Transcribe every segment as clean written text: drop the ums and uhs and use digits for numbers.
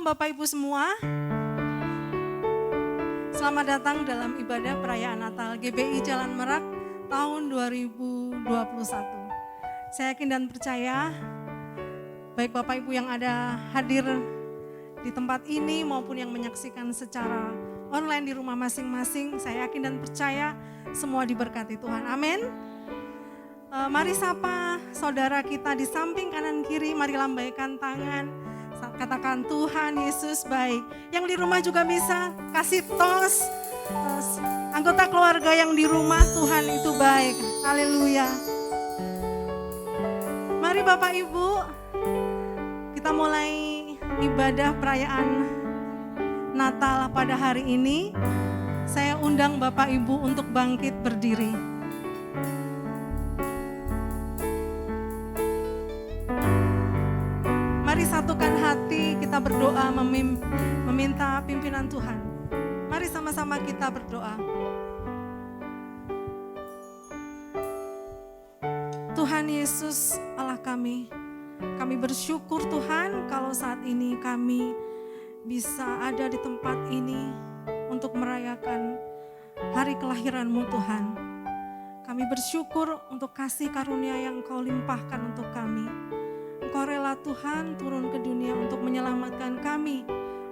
Bapak Ibu semua, selamat datang dalam ibadah perayaan Natal GBI Jalan Merak tahun 2021. Saya yakin dan percaya, baik Bapak Ibu yang ada hadir di tempat ini maupun yang menyaksikan secara online di rumah masing-masing, saya yakin dan percaya semua diberkati Tuhan. Amin. Mari sapa saudara kita di samping kanan kiri, mari lambaikan tangan. Katakan Tuhan Yesus baik. Yang di rumah juga bisa kasih tos. Anggota keluarga yang di rumah, Tuhan itu baik. Haleluya. Mari Bapak Ibu, kita mulai ibadah perayaan Natal pada hari ini. Saya undang Bapak Ibu untuk bangkit berdiri. Mari satukan hati, kita berdoa meminta pimpinan Tuhan. Mari sama-sama kita berdoa. Tuhan Yesus Allah kami bersyukur Tuhan kalau saat ini kami bisa ada di tempat ini untuk merayakan hari kelahiran-Mu Tuhan. Kami bersyukur untuk kasih karunia yang Kau limpahkan untuk kami. Engkau rela Tuhan turun ke dunia untuk menyelamatkan kami,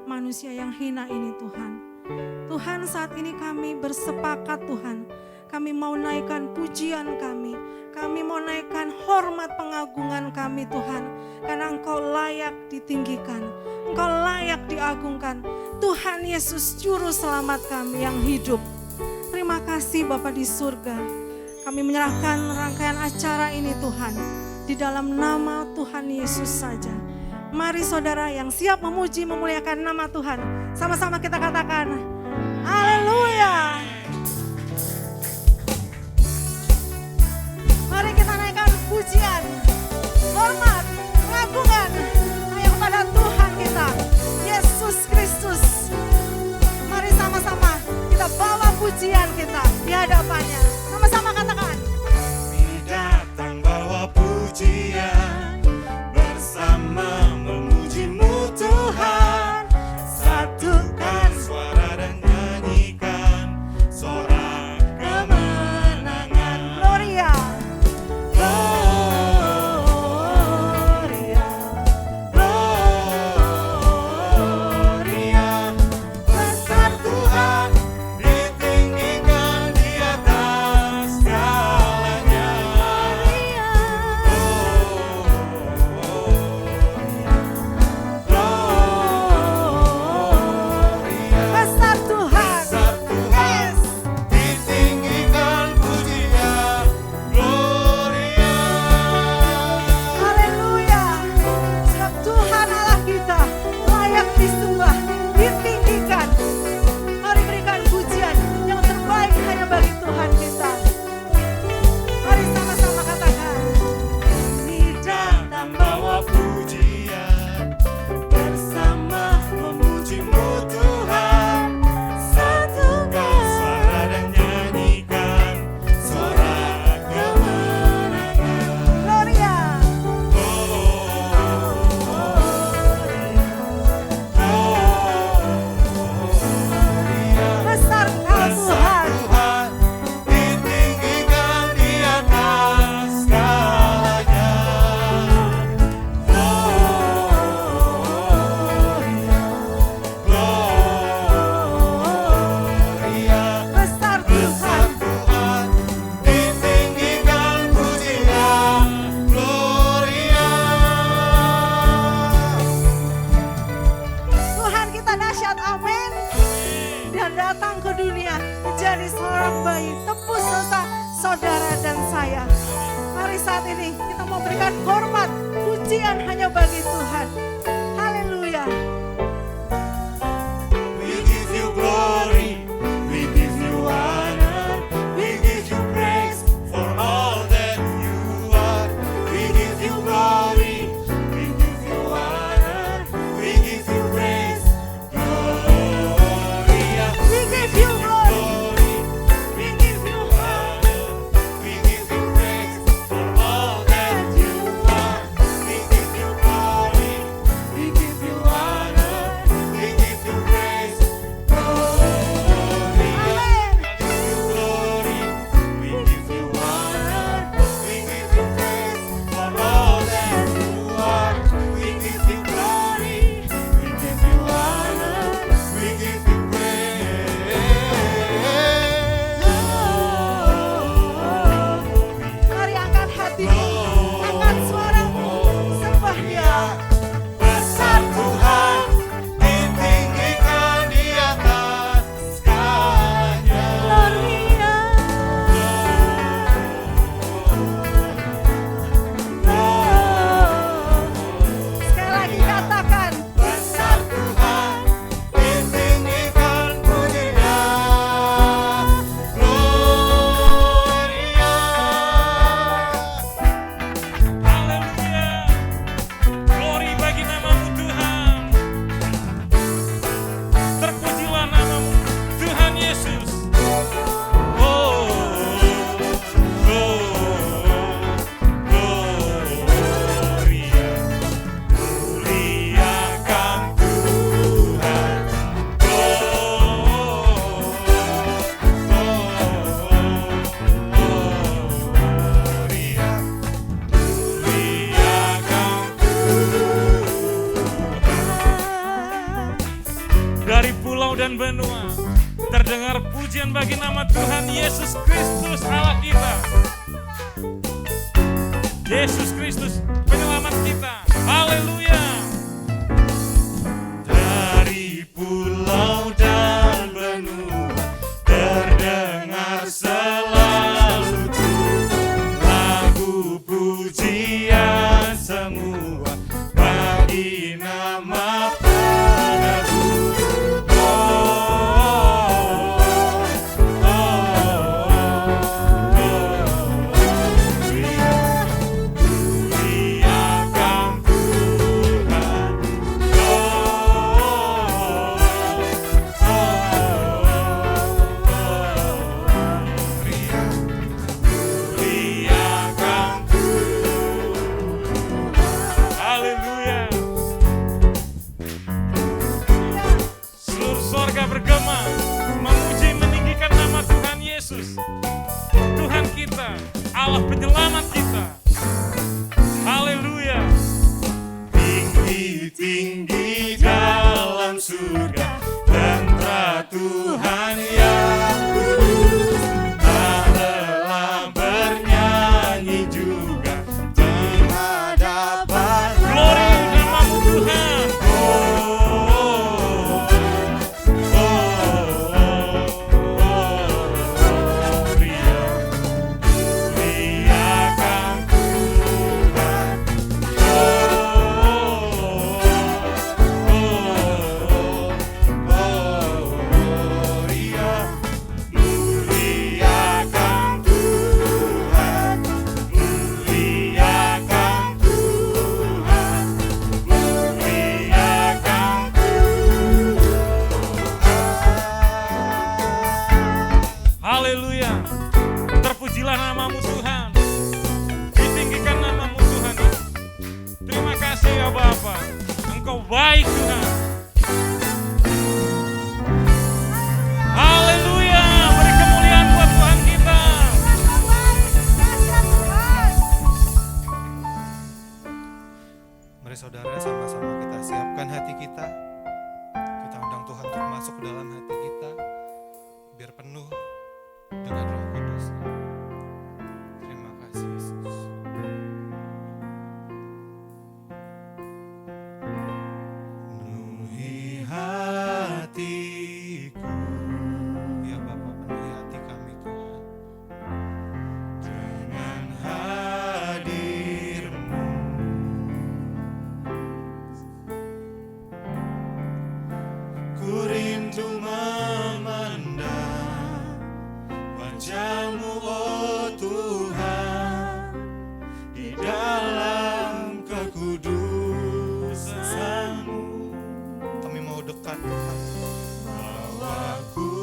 manusia yang hina ini Tuhan. Tuhan saat ini kami bersepakat Tuhan, kami mau naikkan pujian kami mau naikkan hormat pengagungan kami Tuhan. Karena Engkau layak ditinggikan, Engkau layak diagungkan. Tuhan Yesus Juru Selamat kami yang hidup. Terima kasih Bapa di surga, kami menyerahkan rangkaian acara ini Tuhan. Di dalam nama Tuhan Yesus saja. Mari saudara yang siap memuji memuliakan nama Tuhan, sama-sama kita katakan haleluya. Mari kita naikkan pujian, hormat, pengagungan hanya kepada Tuhan kita, Yesus Kristus. Mari sama-sama kita bawa pujian kita di hadapannya. Sama-sama katakan. Pujian bersama memuji-Mu Tuhan, satukan suara dan nyanyikan sorak kemenangan. Gloria, Gloria, Gloria. Besar Tuhan, ditinggikan di atas memberikan hormat, pujian hanya bagi Tuhan. Haleluya. We give you glory, we give you honor, we give you praise for all that you are. We give you glory, we give you honor, we give you praise. Gloria, We give you glory. we give you honor, we give you praise for all that you are. We give you glory, we give you honor, we give you praise. Gloria, we give you honor, we give you praise for all that you are. We give you glory, we give you honor, we give you praise. Mari angkat hatimu, angkat suaramu, sembah Dia. Besar Tuhan, ditinggikan di atas segalanya. Gloria. Sekali lagi katakan, Besar Tuhan, ditinggikan pujinya. Gloria. Haleluya. Glory bagi namamu Tuhan. Terpujilah namamu Tuhan Yesus. Oh, Gloria. Muliakan Tuhan. Gloria. Muliakan Dari pulau dan benua terdengar pujian bagi nama Tuhan Yesus Kristus Allah kita. Yesus Kristus penyelamat kita. Haleluya. Dari pulau dan benua terdengar selalu lagu pujian semua bagi nama penebus. Muliakan Tuhan. Muliakan Haleluya. Seluruh sorga bergema memuji meninggikan nama Tuhan Yesus. Tuhan kita, Allah penyelamat kita. Haleluya. tinggi-tinggi dalam surga, tentara Tuhan yang kudus, tak lelah bernyanyi juga di hadapan Glory namamu Tuhan. Muliakan Tuhan. Muliakan Tuhan. Muliakan Tuhan. Muliakan Haleluya. Terpujilah namamu Tuhan. Ditinggikan namamu Tuhan. Terima kasih ya Bapa. Engkau baik Tuhan. Haleluya. Beri kemuliaan buat Tuhan kita. Mari saudara sama-sama kita siapkan hati kita. Kita undang Tuhan untuk masuk ke dalam hati kita. Biar penuh dengan Roh Kudus. Terima kasih Yesus. Penuhi Suaramu, oh Tuhan, di dalam kekudusan-Mu. Kami mau dekat Tuhan. Bawaku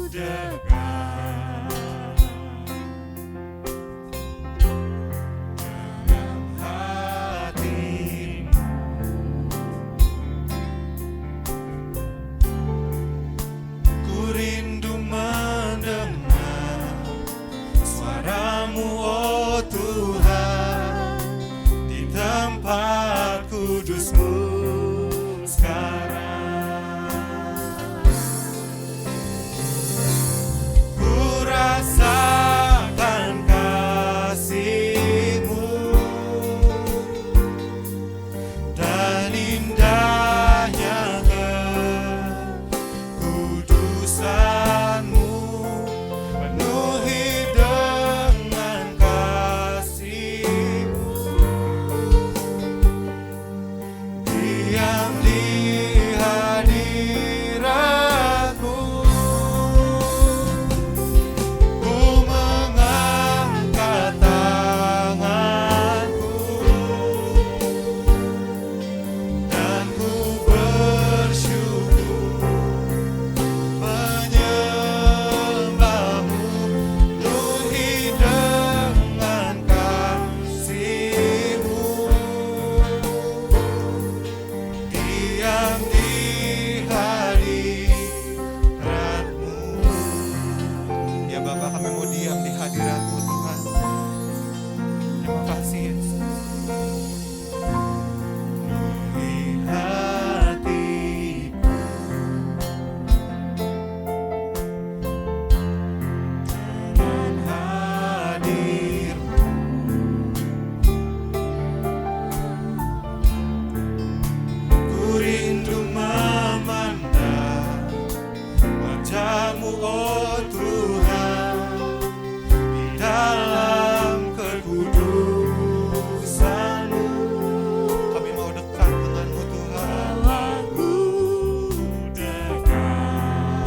dekat dalam hati-Mu. Ku rindu mendengar suaramu, oh Tuhan, di tempat kudus-Mu sekarang. Ku rasakan kasih-Mu dan indahnya kekudusan-Mu, penuhi dengan kasih-Mu. Diam di hadirat-Mu, ku mengangkat tanganku dan ku bersyukur menyembah-Mu, penuhi dengan kasih-Mu. Diam di hadirat-Mu. Ya Bapa, kami mau diam di hadirat-Mu Tuhan. Terima kasih Yesus. Di hatiku dengan hadir-Mu. Ku rindu memandang wajah-Mu, oh Tuhan, di dalam kekudusan-Mu. Kami mau dekat dengan-Mu Tuhan. Bawaku dekat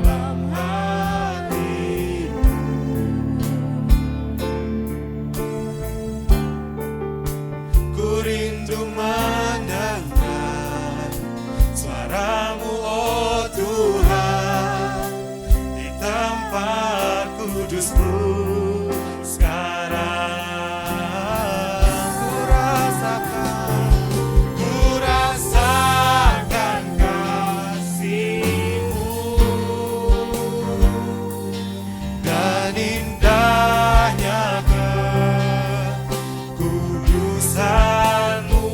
dalam hati-Mu. Ku rindu mendengar suara-Mu, oh Tuhan, di tempat kudus-Mu sekarang. Ku rasakan kasih-Mu dan indahnya kekudusan-Mu,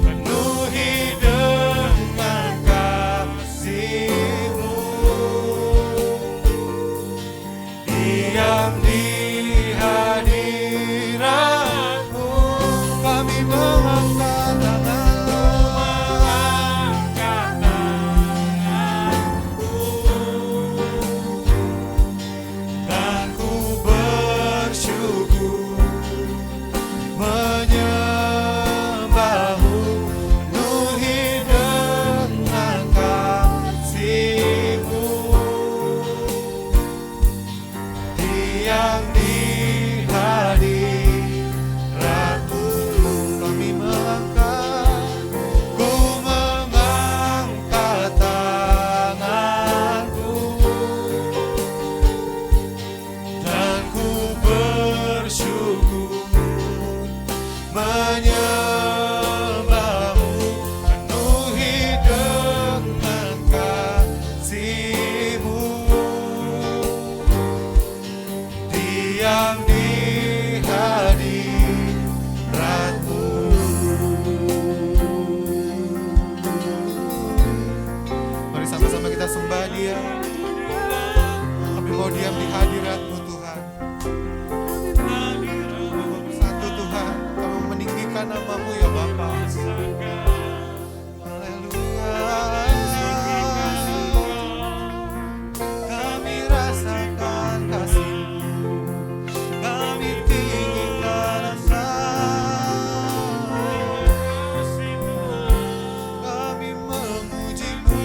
penuhi dengan kasih-Mu. Diam di hadirat-Mu, kami mengangkat tanganku dan ku bersyukur menyembah-Mu, penuhi dengan kasih-Mu. Diam di hadirat-Mu, kami ku mengangkat tanganku dan ku bersyukur menyembah-Mu, penuhi dengan kasih-Mu. Diam di hadirat-Mu. Mari sama-sama kita sembah Dia. Kami mau diam di hadirat-Mu Tuhan. Satu Tuhan, kami meninggikan nama-Mu ya Bapa. Haleluya. Kami rasakan kasih-Mu, kami tinggikan rasa, kami memuji-Mu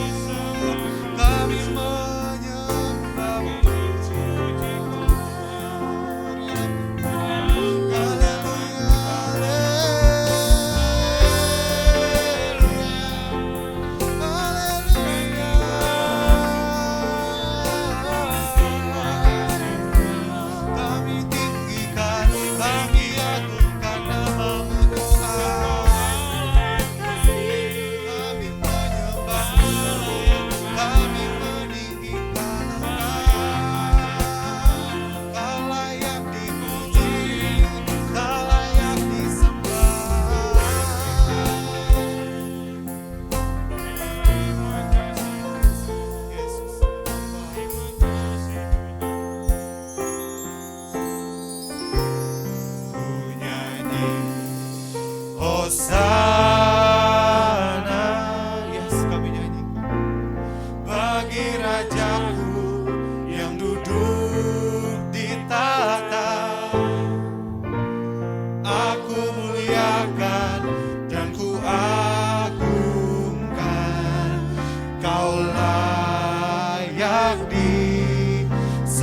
bagi Rajaku yang duduk di tahta. Aku muliakan dan ku agungkan, Kau layak disembah.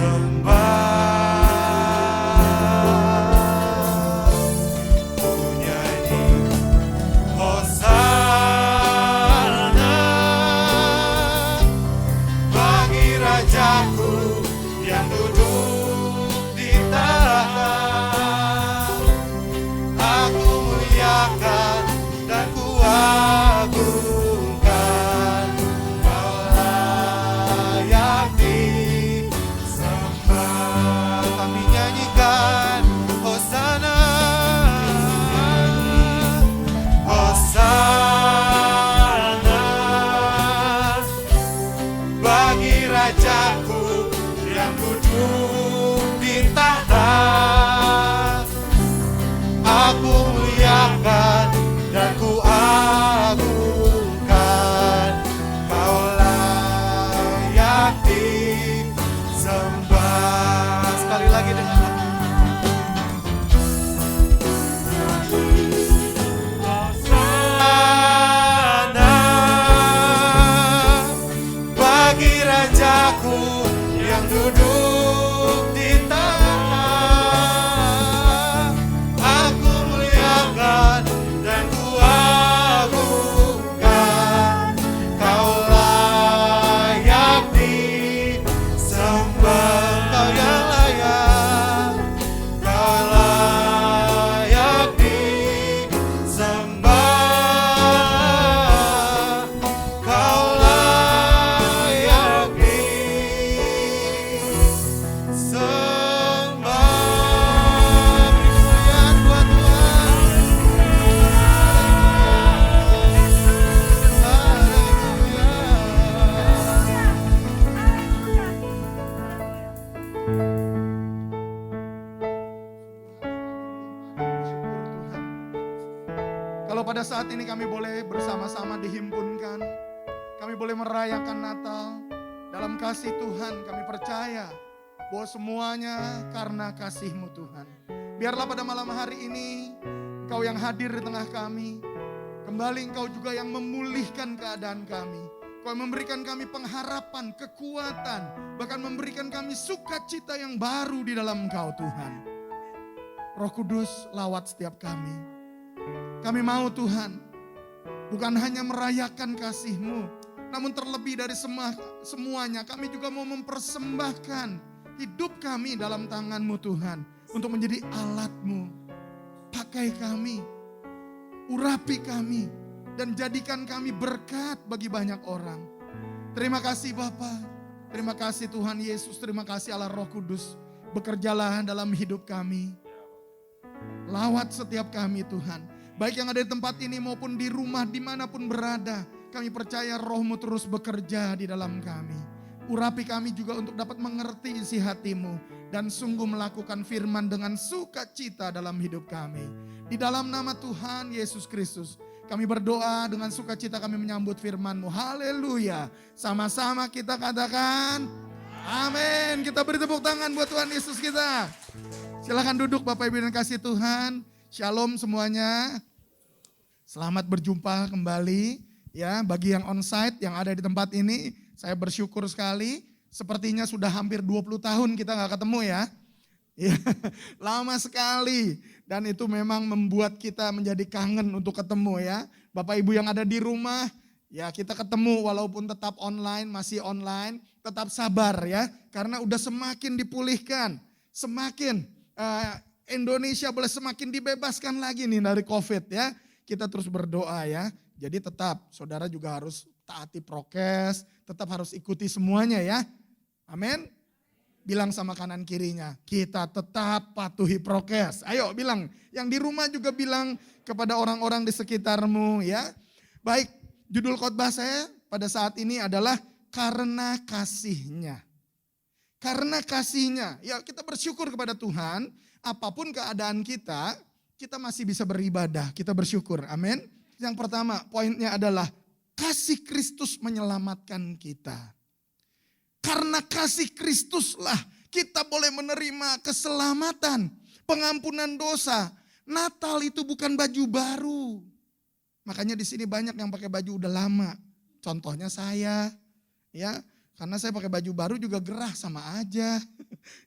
Ku nyanyi Hosana bagi Rajaku yang duduk di tahta. Aku muliakan dan ku agungkan, Kau layak disembah. Kami nyanyikan Hosana, Hosana bagi Rajaku yang duduk di tahta. Aku muliakan dan ku agungkan, Kau layak disembah. Sekali lagi dengan Hosana bagi Rajaku yang duduk di tahta. Aku muliakan dan ku agungkan, Kau layak disembah. Kau yang layak, Kau layak disembah. Kau layak disembah. Beri kemuliaan buat Tuhan. Kalau pada saat ini kami boleh bersama-sama dihimpunkan, kami boleh merayakan Natal dalam kasih Tuhan. Kami percaya bahwa semuanya karena kasih-Mu Tuhan. Biarlah pada malam hari ini Engkau yang hadir di tengah kami, kembali Engkau juga yang memulihkan keadaan kami. Kau yang memberikan kami pengharapan, kekuatan, bahkan memberikan kami sukacita yang baru di dalam Engkau Tuhan. Roh Kudus lawat setiap kami. Kami mau Tuhan, bukan hanya merayakan kasih-Mu, namun terlebih dari semuanya kami juga mau mempersembahkan hidup kami dalam tangan-Mu Tuhan. Untuk menjadi alat-Mu. Pakai kami, urapi kami, dan jadikan kami berkat bagi banyak orang. Terima kasih Bapa, terima kasih Tuhan Yesus, terima kasih Allah Roh Kudus. Bekerjalah dalam hidup kami. Lawat setiap kami Tuhan. Baik yang ada di tempat ini maupun di rumah dimanapun berada. Kami percaya Roh-Mu terus bekerja di dalam kami. Urapi kami juga untuk dapat mengerti isi hati-Mu. Dan sungguh melakukan firman dengan sukacita dalam hidup kami. Di dalam nama Tuhan Yesus Kristus. Kami berdoa dengan sukacita kami menyambut firman-Mu. Haleluya. Sama-sama kita katakan amin. Kita beri tepuk tangan buat Tuhan Yesus kita. Silakan duduk Bapak Ibu dan kasih Tuhan. Shalom semuanya. Selamat berjumpa kembali ya bagi yang onsite yang ada di tempat ini. Saya bersyukur sekali. Sepertinya sudah hampir 20 tahun kita gak ketemu ya. Ya, lama sekali. Dan itu memang membuat kita menjadi kangen untuk ketemu ya. Bapak Ibu yang ada di rumah, ya kita ketemu walaupun tetap online, masih online. Tetap sabar ya, karena udah semakin dipulihkan. Semakin Indonesia boleh semakin dibebaskan lagi nih dari COVID ya. Kita terus berdoa ya. Jadi tetap saudara juga harus taati prokes, tetap harus ikuti semuanya ya. Amin. Bilang sama kanan kirinya, kita tetap patuhi prokes. Ayo bilang, yang di rumah juga bilang kepada orang-orang di sekitarmu ya. Baik, judul khotbah saya pada saat ini adalah karena kasihnya. Karena kasihnya, ya kita bersyukur kepada Tuhan, apapun keadaan kita masih bisa beribadah, kita bersyukur, amin. Yang pertama poinnya adalah kasih Kristus menyelamatkan kita. Karena kasih Kristuslah kita boleh menerima keselamatan, pengampunan dosa. Natal itu bukan baju baru. Makanya di sini banyak yang pakai baju udah lama. Contohnya saya, ya, karena saya pakai baju baru juga gerah sama aja.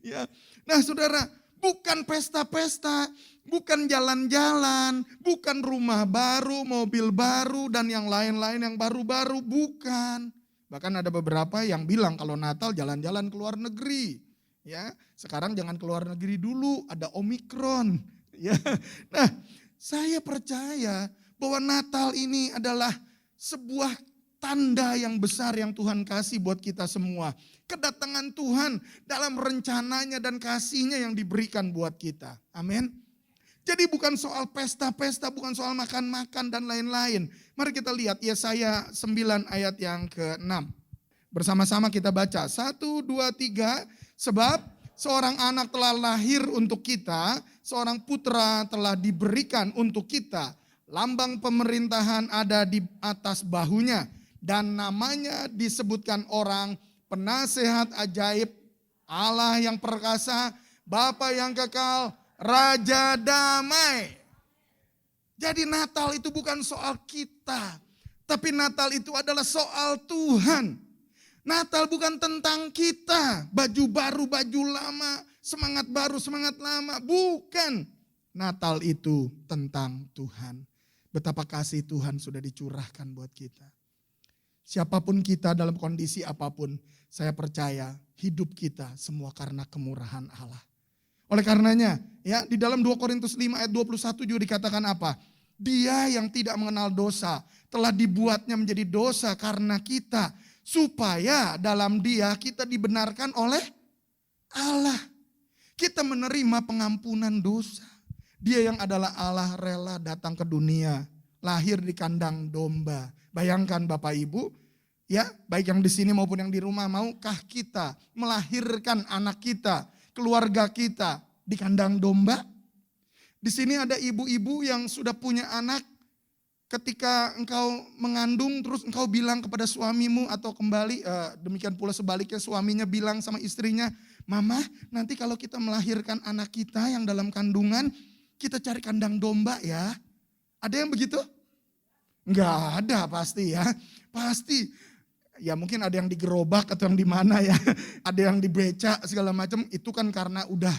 Ya. Nah, Saudara, bukan pesta-pesta, bukan jalan-jalan, bukan rumah baru, mobil baru dan yang lain-lain yang baru-baru, bukan. Bahkan ada beberapa yang bilang kalau Natal jalan-jalan ke luar negeri. Ya, sekarang jangan ke luar negeri dulu, ada Omikron. Ya. Nah, saya percaya bahwa Natal ini adalah sebuah tanda yang besar yang Tuhan kasih buat kita semua. Kedatangan Tuhan dalam rencananya dan kasihnya yang diberikan buat kita. Amin. Jadi bukan soal pesta-pesta, bukan soal makan-makan dan lain-lain. Mari kita lihat Yesaya 9 ayat yang ke-6. Bersama-sama kita baca. 1, 2, 3. Sebab seorang anak telah lahir untuk kita, seorang putra telah diberikan untuk kita. Lambang pemerintahan ada di atas bahunya. Dan namanya disebutkan orang penasehat ajaib, Allah yang perkasa, Bapa yang kekal, Raja damai. Jadi Natal itu bukan soal kita, tapi Natal itu adalah soal Tuhan. Natal bukan tentang kita, baju baru, baju lama, semangat baru, semangat lama, bukan. Natal itu tentang Tuhan. Betapa kasih Tuhan sudah dicurahkan buat kita. Siapapun kita dalam kondisi apapun, saya percaya hidup kita semua karena kemurahan Allah. Oleh karenanya, ya di dalam 2 Korintus 5 ayat 21 juga dikatakan apa? Dia yang tidak mengenal dosa telah dibuatnya menjadi dosa karena kita, supaya dalam Dia kita dibenarkan oleh Allah. Kita menerima pengampunan dosa. Dia yang adalah Allah rela datang ke dunia, lahir di kandang domba. Bayangkan Bapak Ibu, ya baik yang di sini maupun yang di rumah, maukah kita melahirkan anak kita, keluarga kita di kandang domba? Di sini ada ibu-ibu yang sudah punya anak, ketika engkau mengandung terus engkau bilang kepada suamimu atau kembali, demikian pula sebaliknya suaminya bilang sama istrinya, Mama nanti kalau kita melahirkan anak kita yang dalam kandungan, kita cari kandang domba ya. Ada yang begitu? Enggak ada pasti ya, pasti. Ya mungkin ada yang digerobak atau yang di mana ya, ada yang dibeca segala macam. Itu kan karena udah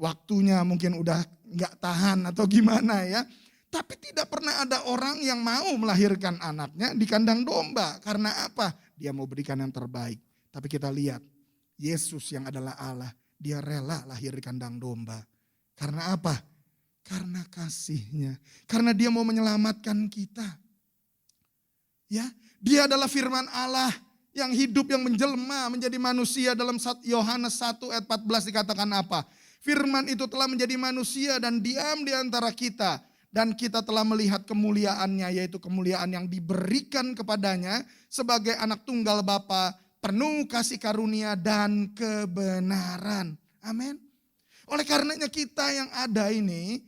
waktunya mungkin udah nggak tahan atau gimana ya. Tapi tidak pernah ada orang yang mau melahirkan anaknya di kandang domba. Karena apa? Dia mau berikan yang terbaik. Tapi kita lihat Yesus yang adalah Allah, dia rela lahir di kandang domba. Karena apa? Karena kasihnya. Karena dia mau menyelamatkan kita. Ya, dia adalah firman Allah yang hidup, yang menjelma menjadi manusia. Dalam Yohanes 1 ayat 14 dikatakan apa? Firman itu telah menjadi manusia dan diam di antara kita. Dan kita telah melihat kemuliaannya, yaitu kemuliaan yang diberikan kepadanya sebagai anak tunggal Bapa, penuh kasih karunia dan kebenaran. Amin. Oleh karenanya kita yang ada ini,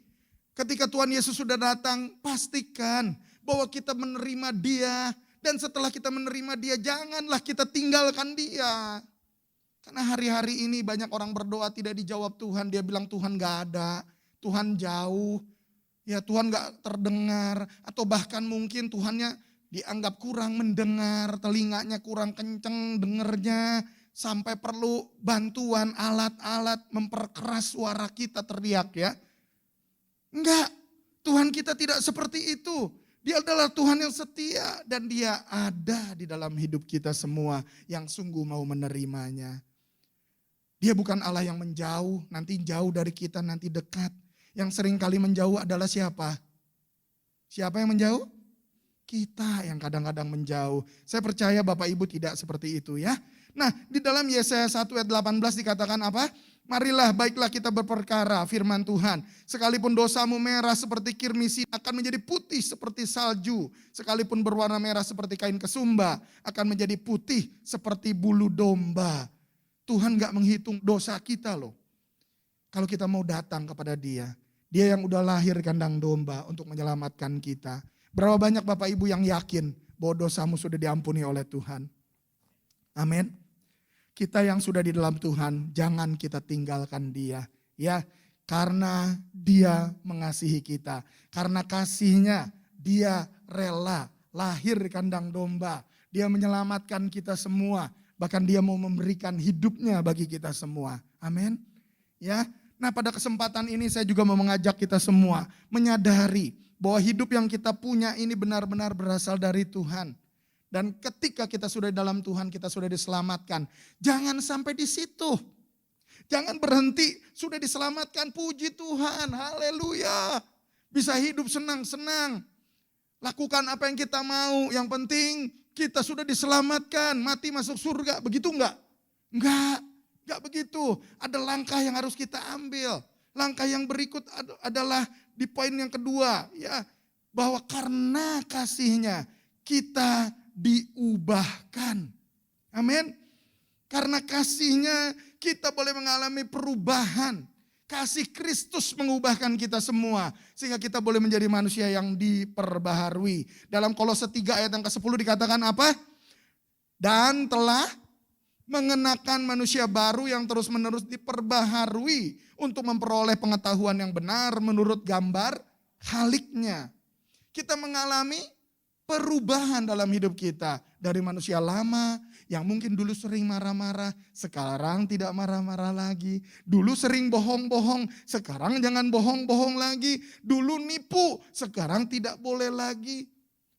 ketika Tuhan Yesus sudah datang, pastikan bahwa kita menerima Dia. Dan setelah kita menerima Dia, janganlah kita tinggalkan Dia. Karena hari-hari ini banyak orang berdoa tidak dijawab Tuhan. Dia bilang Tuhan gak ada, Tuhan jauh, ya Tuhan gak terdengar. Atau bahkan mungkin Tuhannya dianggap kurang mendengar, telinganya kurang kenceng dengernya. Sampai perlu bantuan alat-alat memperkeras suara kita teriak ya. Enggak, Tuhan kita tidak seperti itu. Dia adalah Tuhan yang setia dan Dia ada di dalam hidup kita semua yang sungguh mau menerimanya. Dia bukan Allah yang menjauh, nanti jauh dari kita, nanti dekat. Yang sering kali menjauh adalah siapa? Siapa yang menjauh? Kita yang kadang-kadang menjauh. Saya percaya Bapak Ibu tidak seperti itu ya. Nah di dalam Yesaya 1 ayat 18 dikatakan apa? Marilah baiklah kita berperkara firman Tuhan. Sekalipun dosamu merah seperti kirmisi akan menjadi putih seperti salju. Sekalipun berwarna merah seperti kain kesumba akan menjadi putih seperti bulu domba. Tuhan gak menghitung dosa kita loh. Kalau kita mau datang kepada Dia. Dia yang udah lahir kandang domba untuk menyelamatkan kita. Berapa banyak Bapak Ibu yang yakin bahwa dosamu sudah diampuni oleh Tuhan. Amin. Kita yang sudah di dalam Tuhan, jangan kita tinggalkan dia. Ya, karena dia mengasihi kita. Karena kasihnya dia rela lahir di kandang domba. Dia menyelamatkan kita semua. Bahkan dia mau memberikan hidupnya bagi kita semua. Amin. Ya. Nah, pada kesempatan ini saya juga mau mengajak kita semua menyadari bahwa hidup yang kita punya ini benar-benar berasal dari Tuhan. Dan ketika kita sudah dalam Tuhan, kita sudah diselamatkan. Jangan sampai di situ. Jangan berhenti, sudah diselamatkan, puji Tuhan, haleluya. Bisa hidup senang-senang. Lakukan apa yang kita mau, yang penting kita sudah diselamatkan, mati masuk surga, begitu enggak? Enggak begitu. Ada langkah yang harus kita ambil. Langkah yang berikut adalah di poin yang kedua, ya, bahwa karena kasihnya kita diubahkan. Amin. Karena kasihnya kita boleh mengalami perubahan. Kasih Kristus mengubahkan kita semua. Sehingga kita boleh menjadi manusia yang diperbaharui. Dalam Kolose 3 ayat yang ke-10 dikatakan apa? Dan telah mengenakan manusia baru yang terus-menerus diperbaharui. Untuk memperoleh pengetahuan yang benar menurut gambar Khaliknya. Kita mengalami perubahan dalam hidup kita. Dari manusia lama yang mungkin dulu sering marah-marah, sekarang tidak marah-marah lagi. Dulu sering bohong-bohong, sekarang jangan bohong-bohong lagi. Dulu nipu, sekarang tidak boleh lagi.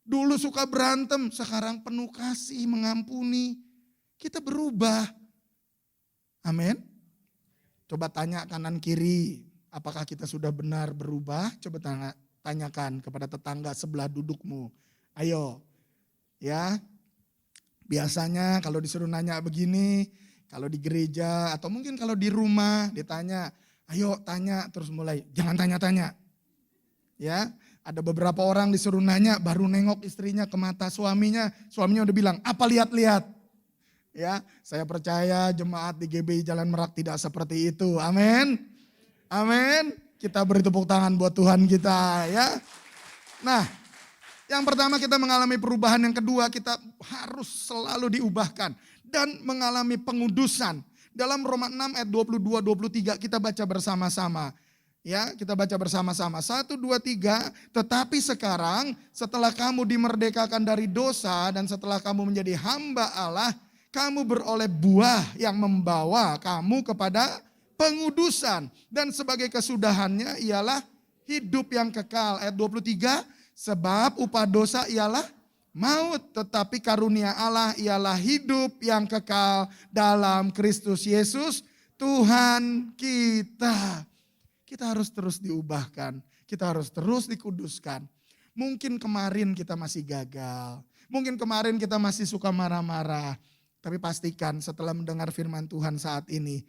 Dulu suka berantem, sekarang penuh kasih, mengampuni. Kita berubah. Amin. Coba tanya kanan kiri, apakah kita sudah benar berubah? Coba tanyakan kepada tetangga sebelah dudukmu. Ayo, ya. Biasanya kalau disuruh nanya begini, kalau di gereja atau mungkin kalau di rumah ditanya, ayo tanya terus mulai, jangan tanya-tanya. Ya, ada beberapa orang disuruh nanya baru nengok istrinya ke mata suaminya udah bilang, apa lihat-lihat. Ya, saya percaya jemaat di GBI Jalan Merak tidak seperti itu. Amin. Amin. Kita beri tepuk tangan buat Tuhan kita, ya. Nah, yang pertama kita mengalami perubahan, yang kedua kita harus selalu diubahkan dan mengalami pengudusan. Dalam Roma 6 ayat 22-23 kita baca bersama-sama. Ya, kita baca bersama-sama. 1, 2, 3. Tetapi sekarang setelah kamu dimerdekakan dari dosa dan setelah kamu menjadi hamba Allah, kamu beroleh buah yang membawa kamu kepada pengudusan. Dan sebagai kesudahannya ialah hidup yang kekal. Ayat 23. Sebab upah dosa ialah maut, tetapi karunia Allah ialah hidup yang kekal dalam Kristus Yesus Tuhan kita. Kita harus terus diubahkan, kita harus terus dikuduskan. Mungkin kemarin kita masih gagal, mungkin kemarin kita masih suka marah-marah. Tapi pastikan setelah mendengar firman Tuhan saat ini,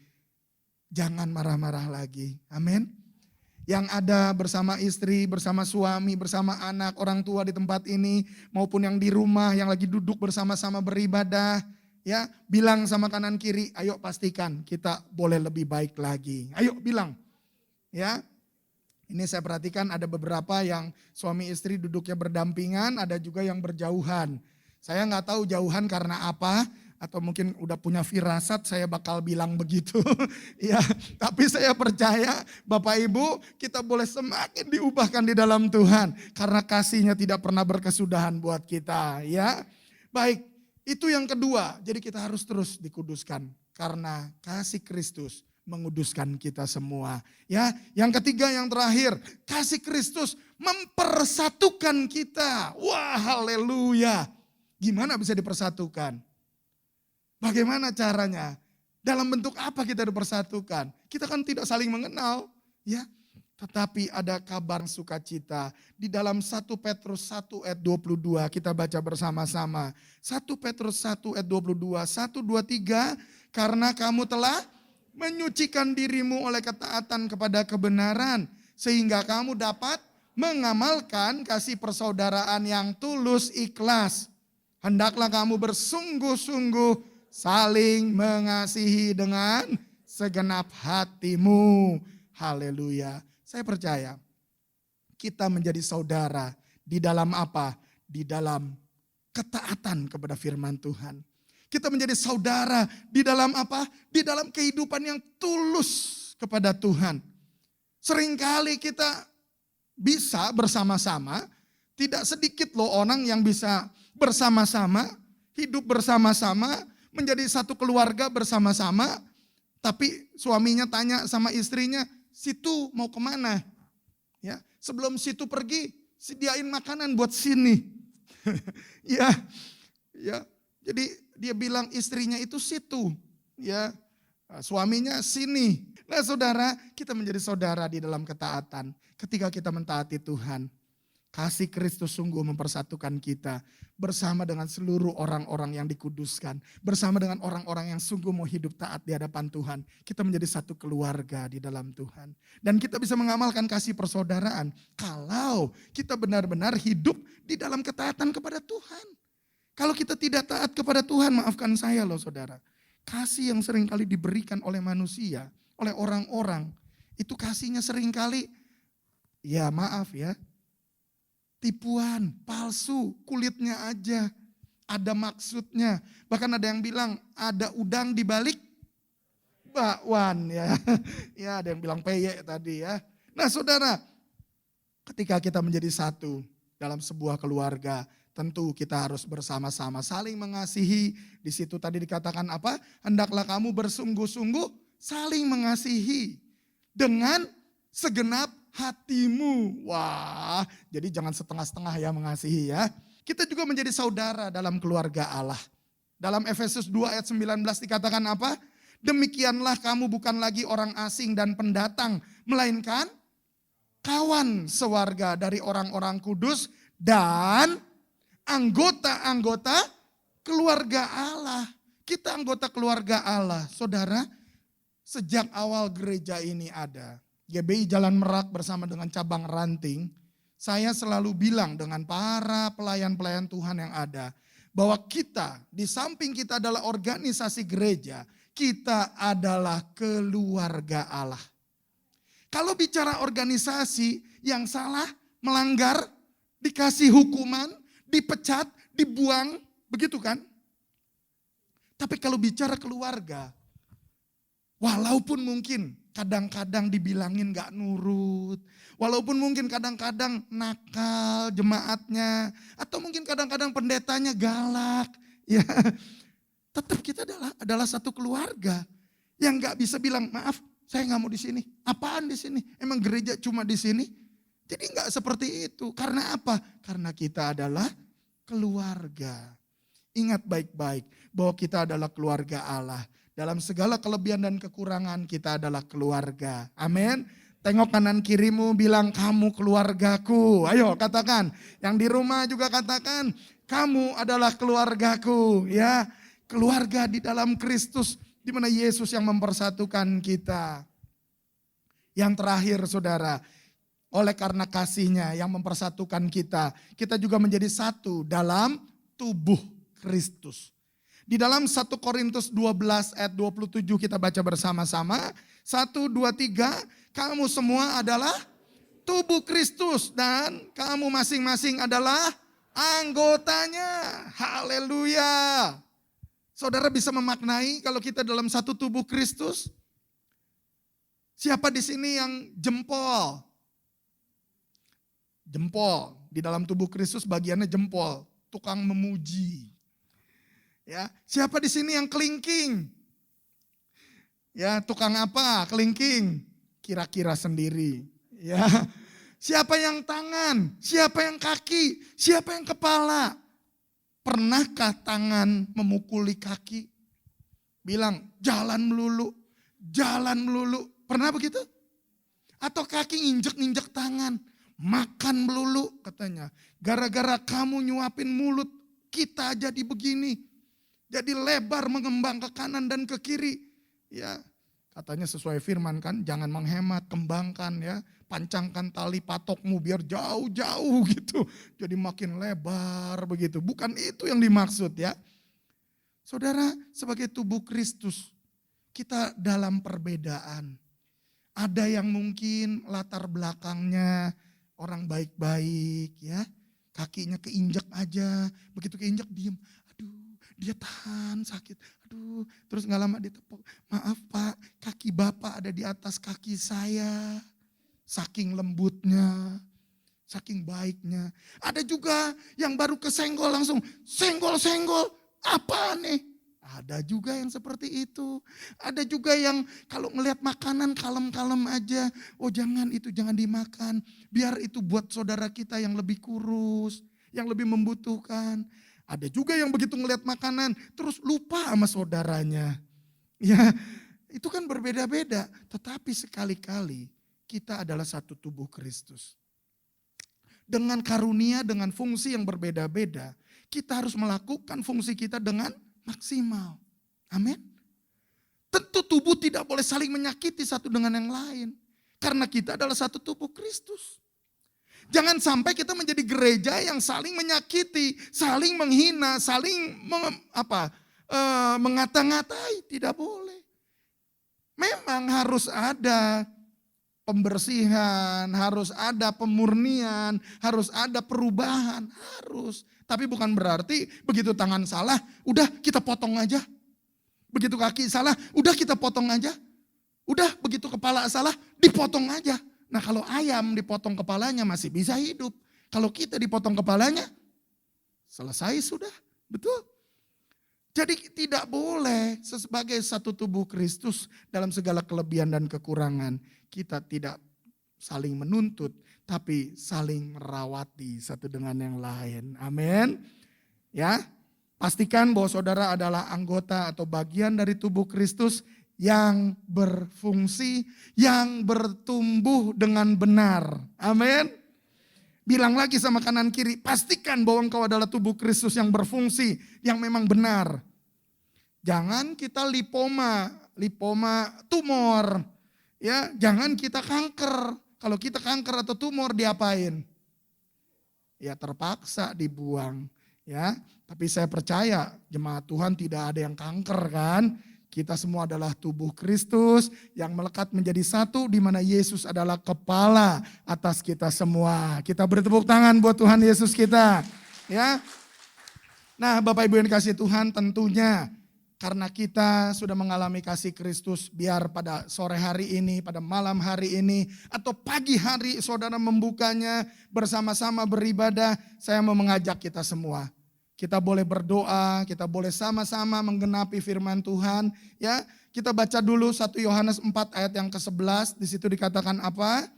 jangan marah-marah lagi. Amin. Yang ada bersama istri, bersama suami, bersama anak, orang tua di tempat ini, maupun yang di rumah, yang lagi duduk bersama-sama beribadah, ya, bilang sama kanan kiri, ayo pastikan kita boleh lebih baik lagi. Ayo bilang, ya. Ini saya perhatikan ada beberapa yang suami istri duduknya berdampingan, ada juga yang berjauhan. Saya nggak tahu jauhan karena apa. Atau mungkin udah punya firasat saya bakal bilang begitu. Ya, tapi saya percaya Bapak Ibu kita boleh semakin diubahkan di dalam Tuhan. Karena kasihnya tidak pernah berkesudahan buat kita. Ya, baik, itu yang kedua. Jadi kita harus terus dikuduskan. Karena kasih Kristus menguduskan kita semua. Ya, yang ketiga yang terakhir, kasih Kristus mempersatukan kita. Wah, haleluya. Gimana bisa dipersatukan? Bagaimana caranya? Dalam bentuk apa kita dipersatukan? Kita kan tidak saling mengenal, ya. Tetapi ada kabar sukacita. Di dalam 1 Petrus 1 ayat 22 kita baca bersama-sama. 1 Petrus 1 ayat 22, 1, 2, 3. Karena kamu telah menyucikan dirimu oleh ketaatan kepada kebenaran. Sehingga kamu dapat mengamalkan kasih persaudaraan yang tulus ikhlas. Hendaklah kamu bersungguh-sungguh saling mengasihi dengan segenap hatimu. Haleluya. Saya percaya kita menjadi saudara di dalam apa? Di dalam ketaatan kepada firman Tuhan. Kita menjadi saudara di dalam apa? Di dalam kehidupan yang tulus kepada Tuhan. Seringkali kita bisa bersama-sama, tidak sedikit loh orang yang bisa bersama-sama, hidup bersama-sama, menjadi satu keluarga bersama-sama, tapi suaminya tanya sama istrinya, situ mau kemana? Ya, sebelum situ pergi, sediain makanan buat sini. ya, jadi dia bilang istrinya itu situ, ya, suaminya sini. Nah saudara, kita menjadi saudara di dalam ketaatan. Ketika kita mentaati Tuhan, kasih Kristus sungguh mempersatukan kita bersama dengan seluruh orang-orang yang dikuduskan. Bersama dengan orang-orang yang sungguh mau hidup taat di hadapan Tuhan. Kita menjadi satu keluarga di dalam Tuhan. Dan kita bisa mengamalkan kasih persaudaraan kalau kita benar-benar hidup di dalam ketaatan kepada Tuhan. Kalau kita tidak taat kepada Tuhan, maafkan saya loh saudara. Kasih yang seringkali diberikan oleh manusia, oleh orang-orang, itu kasihnya seringkali, ya maaf ya, tipuan, palsu, kulitnya aja, ada maksudnya. Bahkan ada yang bilang ada udang di balik bakwan ya. Ya ada yang bilang peyek tadi ya. Nah saudara, ketika kita menjadi satu dalam sebuah keluarga, tentu kita harus bersama-sama saling mengasihi. Di situ tadi dikatakan apa? Hendaklah kamu bersungguh-sungguh saling mengasihi dengan segenap hatimu. Wah, jadi jangan setengah-setengah ya mengasihi ya. Kita juga menjadi saudara dalam keluarga Allah. Dalam Efesus 2 ayat 19 dikatakan apa? Demikianlah kamu bukan lagi orang asing dan pendatang, melainkan kawan sewarga dari orang-orang kudus dan anggota-anggota keluarga Allah. Kita anggota keluarga Allah. Saudara, sejak awal gereja ini ada, GBI Jalan Merak bersama dengan cabang Ranting, saya selalu bilang dengan para pelayan-pelayan Tuhan yang ada, bahwa kita, di samping kita adalah organisasi gereja, kita adalah keluarga Allah. Kalau bicara organisasi yang salah, melanggar, dikasih hukuman, dipecat, dibuang, begitu kan? Tapi kalau bicara keluarga, walaupun mungkin kadang-kadang dibilangin gak nurut. Walaupun mungkin kadang-kadang nakal jemaatnya. Atau mungkin kadang-kadang pendetanya galak. Ya, tetap kita adalah satu keluarga. Yang gak bisa bilang, maaf saya gak mau di sini. Apaan di sini? Emang gereja cuma di sini? Jadi gak seperti itu. Karena apa? Karena kita adalah keluarga. Ingat baik-baik bahwa kita adalah keluarga Allah. Dalam segala kelebihan dan kekurangan kita adalah keluarga. Amin. Tengok kanan kirimu bilang kamu keluargaku. Ayo katakan. Yang di rumah juga katakan kamu adalah keluargaku. Ya, keluarga di dalam Kristus di mana Yesus yang mempersatukan kita. Yang terakhir saudara, oleh karena kasihnya yang mempersatukan kita, kita juga menjadi satu dalam tubuh Kristus. Di dalam 1 Korintus 12 ayat 27 kita baca bersama-sama. 1, 2, 3, kamu semua adalah tubuh Kristus dan kamu masing-masing adalah anggotanya. Haleluya. Saudara bisa memaknai kalau kita dalam satu tubuh Kristus? Siapa di sini yang jempol? Jempol. Di dalam tubuh Kristus bagiannya jempol. Tukang memuji. Ya, siapa di sini yang kelingking? Ya, tukang apa? Kelingking. Kira-kira sendiri. Ya. Siapa yang tangan? Siapa yang kaki? Siapa yang kepala? Pernahkah tangan memukuli kaki? Bilang, jalan melulu. Jalan melulu. Pernah begitu? Atau kaki nginjek-nginjek tangan. Makan melulu katanya. Gara-gara kamu nyuapin mulut, kita jadi begini. Jadi lebar mengembang ke kanan dan ke kiri. Ya, katanya sesuai firman kan, jangan menghemat, kembangkan ya. Pancangkan tali patokmu biar jauh-jauh gitu. Jadi makin lebar begitu. Bukan itu yang dimaksud ya. Saudara, sebagai tubuh Kristus, kita dalam perbedaan. Ada yang mungkin latar belakangnya orang baik-baik ya. Kakinya keinjek aja, begitu keinjek diem. dia tahan sakit. Aduh, terus gak lama ditepuk. Maaf Pak, kaki Bapak ada di atas kaki saya. Saking lembutnya, saking baiknya. Ada juga yang baru kesenggol langsung, senggol-senggol, apa nih? Ada juga yang seperti itu. Ada juga yang kalau ngelihat makanan kalem-kalem aja. Oh jangan, itu jangan dimakan. Biar itu buat saudara kita yang lebih kurus, yang lebih membutuhkan. Ada juga yang begitu ngelihat makanan terus lupa sama saudaranya. Ya, itu kan berbeda-beda. Tetapi sekali-kali kita adalah satu tubuh Kristus. Dengan karunia, dengan fungsi yang berbeda-beda, kita harus melakukan fungsi kita dengan maksimal. Amin. Tentu tubuh tidak boleh saling menyakiti satu dengan yang lain. Karena kita adalah satu tubuh Kristus. Jangan sampai kita menjadi gereja yang saling menyakiti, saling menghina, saling mengata-ngatai. Tidak boleh. Memang harus ada pembersihan, harus ada pemurnian, harus ada perubahan, harus. Tapi bukan berarti begitu tangan salah, udah kita potong aja. Begitu kaki salah, udah kita potong aja. Udah begitu kepala salah, dipotong aja. Nah kalau ayam dipotong kepalanya masih bisa hidup. Kalau kita dipotong kepalanya, selesai sudah. Betul. Jadi tidak boleh sebagai satu tubuh Kristus dalam segala kelebihan dan kekurangan. Kita tidak saling menuntut, tapi saling merawati satu dengan yang lain. Amin. Ya, pastikan bahwa saudara adalah anggota atau bagian dari tubuh Kristus yang berfungsi, yang bertumbuh dengan benar. Amin. Bilang lagi sama kanan kiri, pastikan bahwa engkau adalah tubuh Kristus yang berfungsi, yang memang benar. Jangan kita lipoma tumor. Ya, jangan kita kanker. Kalau kita kanker atau tumor diapain? Ya terpaksa dibuang. Ya, tapi saya percaya jemaat Tuhan tidak ada yang kanker kan. Kita semua adalah tubuh Kristus yang melekat menjadi satu di mana Yesus adalah kepala atas kita semua. Kita bertepuk tangan buat Tuhan Yesus kita. Ya. Nah, Bapak Ibu yang dikasihi Tuhan, tentunya karena kita sudah mengalami kasih Kristus, biar pada sore hari ini, pada malam hari ini, atau pagi hari saudara membukanya bersama-sama beribadah, saya mau mengajak kita semua. Kita boleh berdoa, kita boleh sama-sama menggenapi firman Tuhan. Ya, kita baca dulu 1 Yohanes 4 ayat yang ke-11. Di situ dikatakan apa?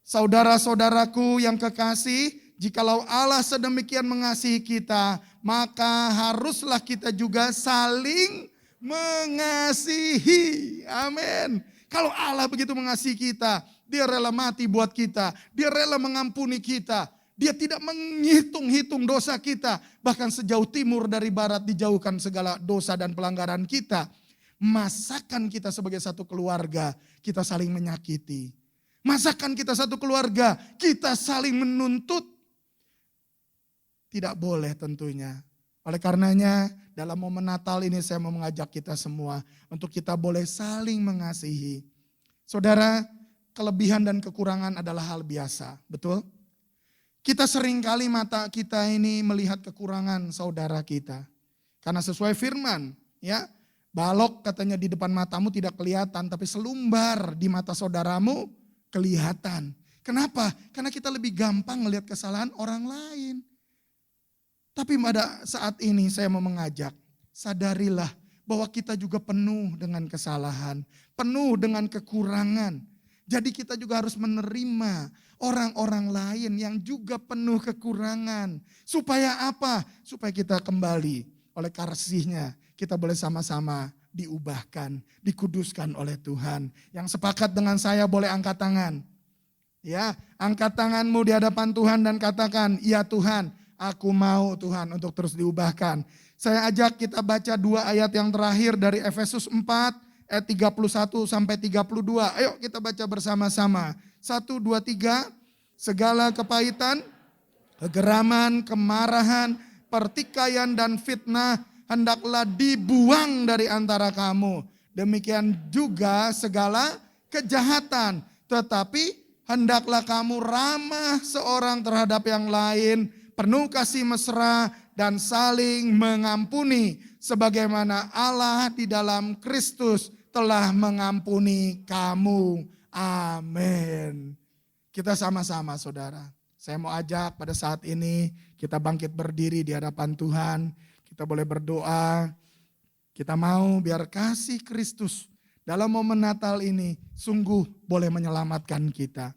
Saudara-saudaraku yang kekasih, jikalau Allah sedemikian mengasihi kita, maka haruslah kita juga saling mengasihi. Amin. Kalau Allah begitu mengasihi kita, Dia rela mati buat kita, Dia rela mengampuni kita. Dia tidak menghitung-hitung dosa kita. Bahkan sejauh timur dari barat dijauhkan segala dosa dan pelanggaran kita. Masakan kita sebagai satu keluarga, kita saling menyakiti. Masakan kita satu keluarga, kita saling menuntut. Tidak boleh tentunya. Oleh karenanya dalam momen Natal ini saya mau mengajak kita semua untuk kita boleh saling mengasihi. Saudara, kelebihan dan kekurangan adalah hal biasa, betul? Kita seringkali mata kita ini melihat kekurangan saudara kita. Karena sesuai firman, ya, balok katanya di depan matamu tidak kelihatan, tapi selumbar di mata saudaramu kelihatan. Kenapa? Karena kita lebih gampang melihat kesalahan orang lain. Tapi pada saat ini saya mau mengajak, sadarilah bahwa kita juga penuh dengan kesalahan, penuh dengan kekurangan. Jadi kita juga harus menerima orang-orang lain yang juga penuh kekurangan. Supaya apa? Supaya kita kembali oleh kasih-Nya. Kita boleh sama-sama diubahkan, dikuduskan oleh Tuhan. Yang sepakat dengan saya boleh angkat tangan. Ya, angkat tanganmu di hadapan Tuhan dan katakan, "Ya Tuhan, aku mau Tuhan untuk terus diubahkan." Saya ajak kita baca 2 ayat yang terakhir dari Efesus 4. Ayat 31 sampai 32. Ayo kita baca bersama-sama. 1, 2, 3. Segala kepahitan, kegeraman, kemarahan, pertikaian dan fitnah hendaklah dibuang dari antara kamu. Demikian juga segala kejahatan. Tetapi hendaklah kamu ramah seorang terhadap yang lain, penuh kasih mesra dan saling mengampuni sebagaimana Allah di dalam Kristus telah mengampuni kamu. Amin. Kita sama-sama saudara. Saya mau ajak pada saat ini kita bangkit berdiri di hadapan Tuhan. Kita boleh berdoa. Kita mau biar kasih Kristus dalam momen Natal ini sungguh boleh menyelamatkan kita.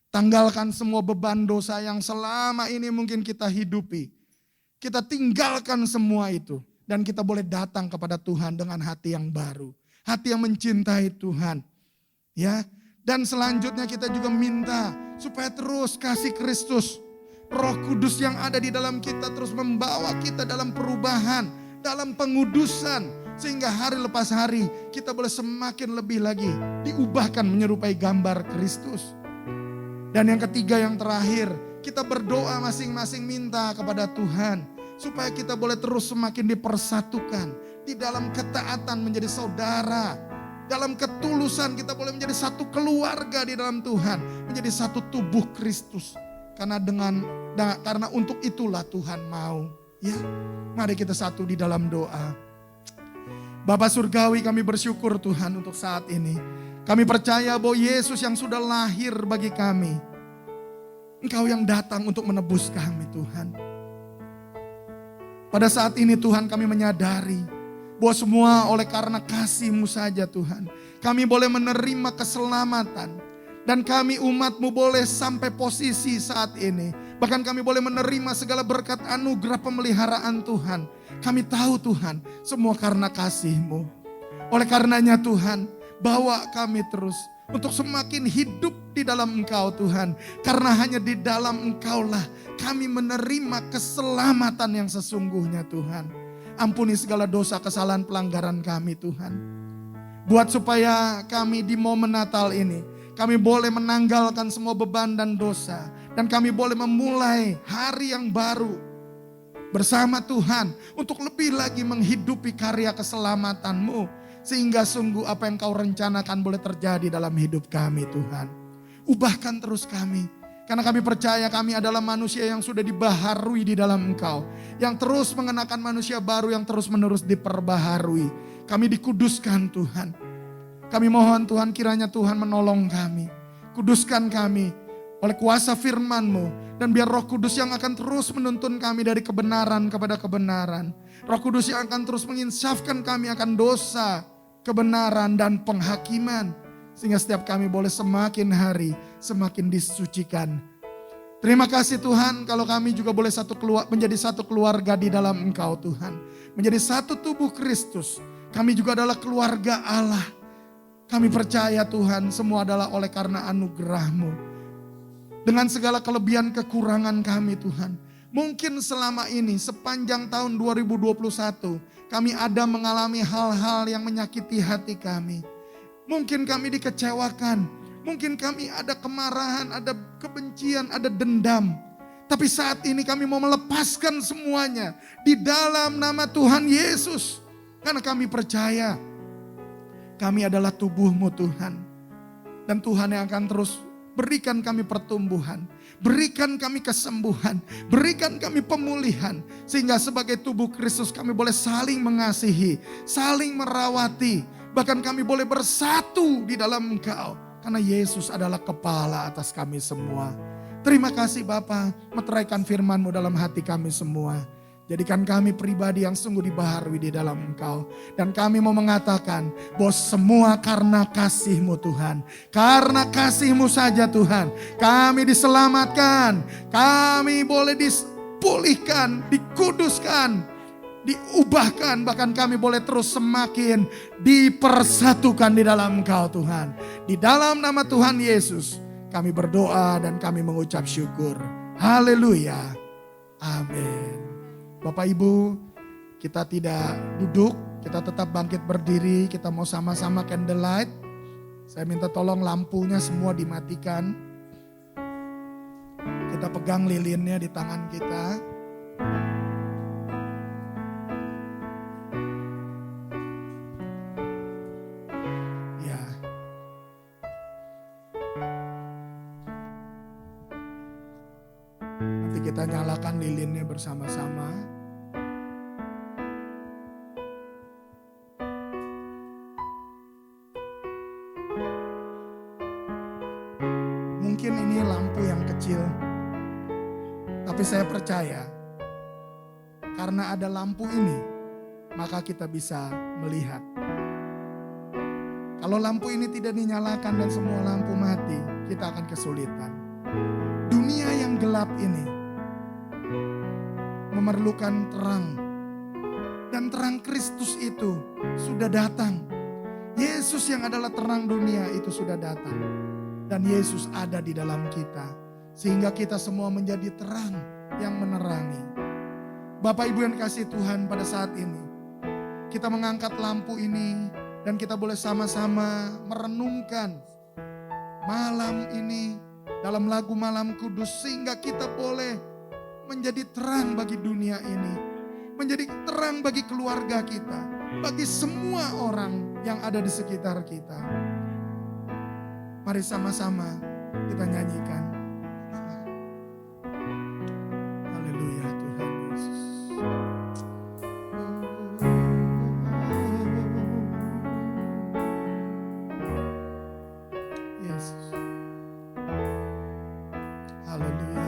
Tanggalkan semua beban dosa yang selama ini mungkin kita hidupi. Kita tinggalkan semua itu. Dan kita boleh datang kepada Tuhan dengan hati yang baru. Hati yang mencintai Tuhan. Ya. Dan selanjutnya kita juga minta supaya terus kasih Kristus. Roh Kudus yang ada di dalam kita terus membawa kita dalam perubahan. Dalam pengudusan. Sehingga hari lepas hari kita boleh semakin lebih lagi diubahkan menyerupai gambar Kristus. Dan yang ketiga yang terakhir, kita berdoa masing-masing minta kepada Tuhan. Supaya kita boleh terus semakin dipersatukan. Di dalam ketaatan menjadi saudara. Dalam ketulusan kita boleh menjadi satu keluarga di dalam Tuhan. Menjadi satu tubuh Kristus. Karena untuk itulah Tuhan mau. Ya, mari kita satu di dalam doa. Bapa Surgawi, kami bersyukur Tuhan untuk saat ini. Kami percaya bahwa Yesus yang sudah lahir bagi kami. Engkau yang datang untuk menebus kami Tuhan. Pada saat ini Tuhan kami menyadari bahwa semua oleh karena kasih-Mu saja Tuhan. Kami boleh menerima keselamatan. Dan kami umat-Mu boleh sampai posisi saat ini. Bahkan kami boleh menerima segala berkat anugerah pemeliharaan Tuhan. Kami tahu Tuhan semua karena kasih-Mu. Oleh karenanya Tuhan, bawa kami terus untuk semakin hidup di dalam Engkau Tuhan. Karena hanya di dalam Engkaulah kami menerima keselamatan yang sesungguhnya Tuhan. Ampuni segala dosa, kesalahan, pelanggaran kami Tuhan. Buat supaya kami di momen Natal ini, kami boleh menanggalkan semua beban dan dosa. Dan kami boleh memulai hari yang baru bersama Tuhan. Untuk lebih lagi menghidupi karya keselamatan-Mu. Sehingga sungguh apa yang Kau rencanakan boleh terjadi dalam hidup kami Tuhan. Ubahkan terus kami. Karena kami percaya kami adalah manusia yang sudah dibaharui di dalam Engkau. Yang terus mengenakan manusia baru yang terus menerus diperbaharui. Kami dikuduskan Tuhan. Kami mohon Tuhan kiranya Tuhan menolong kami. Kuduskan kami oleh kuasa firman-Mu. Dan biar Roh Kudus yang akan terus menuntun kami dari kebenaran kepada kebenaran. Roh Kudus yang akan terus menginsafkan kami akan dosa, kebenaran dan penghakiman. Sehingga setiap kami boleh semakin hari semakin disucikan. Terima kasih Tuhan kalau kami juga boleh menjadi satu keluarga di dalam Engkau Tuhan. Menjadi satu tubuh Kristus. Kami juga adalah keluarga Allah. Kami percaya Tuhan semua adalah oleh karena anugerah-Mu. Dengan segala kelebihan kekurangan kami Tuhan. Mungkin selama ini sepanjang tahun 2021 kami ada mengalami hal-hal yang menyakiti hati kami. Mungkin kami dikecewakan. Mungkin kami ada kemarahan, ada kebencian, ada dendam. Tapi saat ini kami mau melepaskan semuanya di dalam nama Tuhan Yesus. Karena kami percaya kami adalah tubuh-Mu Tuhan. Dan Tuhan yang akan terus berikan kami pertumbuhan. Berikan kami kesembuhan. Berikan kami pemulihan. Sehingga sebagai tubuh Kristus kami boleh saling mengasihi. Saling merawati. Bahkan kami boleh bersatu di dalam Engkau. Karena Yesus adalah kepala atas kami semua. Terima kasih Bapa, meteraikan firman-Mu dalam hati kami semua. Jadikan kami pribadi yang sungguh dibaharui di dalam Engkau. Dan kami mau mengatakan bahwa semua karena kasih-Mu Tuhan. Karena kasih-Mu saja Tuhan. Kami diselamatkan. Kami boleh dipulihkan, dikuduskan, diubahkan. Bahkan kami boleh terus semakin dipersatukan di dalam Engkau Tuhan. Di dalam nama Tuhan Yesus kami berdoa dan kami mengucap syukur. Haleluya. Amin. Bapak Ibu, kita tidak duduk, kita tetap bangkit berdiri, kita mau sama-sama candlelight. Saya minta tolong lampunya semua dimatikan. Kita pegang lilinnya di tangan kita. Ya. Nanti kita nyalakan lilinnya bersama-sama. Tapi saya percaya karena ada lampu ini, maka kita bisa melihat. Kalau lampu ini tidak dinyalakan dan semua lampu mati, kita akan kesulitan. Dunia yang gelap ini memerlukan terang. Dan terang Kristus itu sudah datang. Yesus yang adalah terang dunia itu sudah datang. Dan Yesus ada di dalam kita. Sehingga kita semua menjadi terang yang menerangi. Bapak Ibu yang kasih Tuhan, pada saat ini kita mengangkat lampu ini dan kita boleh sama-sama merenungkan malam ini dalam lagu Malam Kudus, sehingga kita boleh menjadi terang bagi dunia ini, menjadi terang bagi keluarga kita, bagi semua orang yang ada di sekitar kita. Mari sama-sama kita nyanyikan. Haleluya Tuhan Yesus. Yesus. Haleluya.